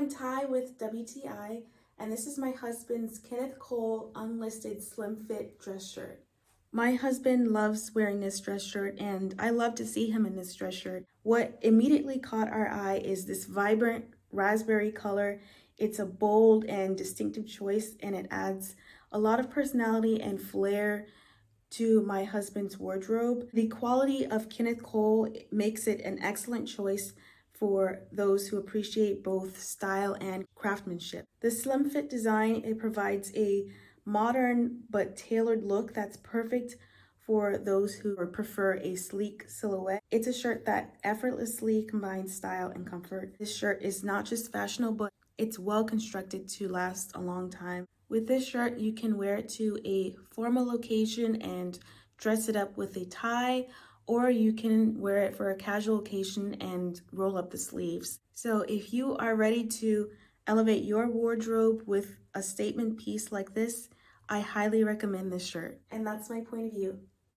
I'm Ty with WTI, and this is my husband's Kenneth Cole unlisted slim fit dress shirt. My husband loves wearing this dress shirt, and I love to see him in this dress shirt. What immediately caught our eye is this vibrant raspberry color. It's a bold and distinctive choice, and it adds a lot of personality and flair to my husband's wardrobe. The quality of Kenneth Cole makes it an excellent choice for those who appreciate both style and craftsmanship. The slim fit design, it provides a modern but tailored look that's perfect for those who prefer a sleek silhouette. It's a shirt that effortlessly combines style and comfort. This shirt is not just fashionable, but it's well constructed to last a long time. With this shirt, you can wear it to a formal occasion and dress it up with a tie, or you can wear it for a casual occasion and roll up the sleeves. So if you are ready to elevate your wardrobe with a statement piece like this, I highly recommend this shirt. And that's my point of view.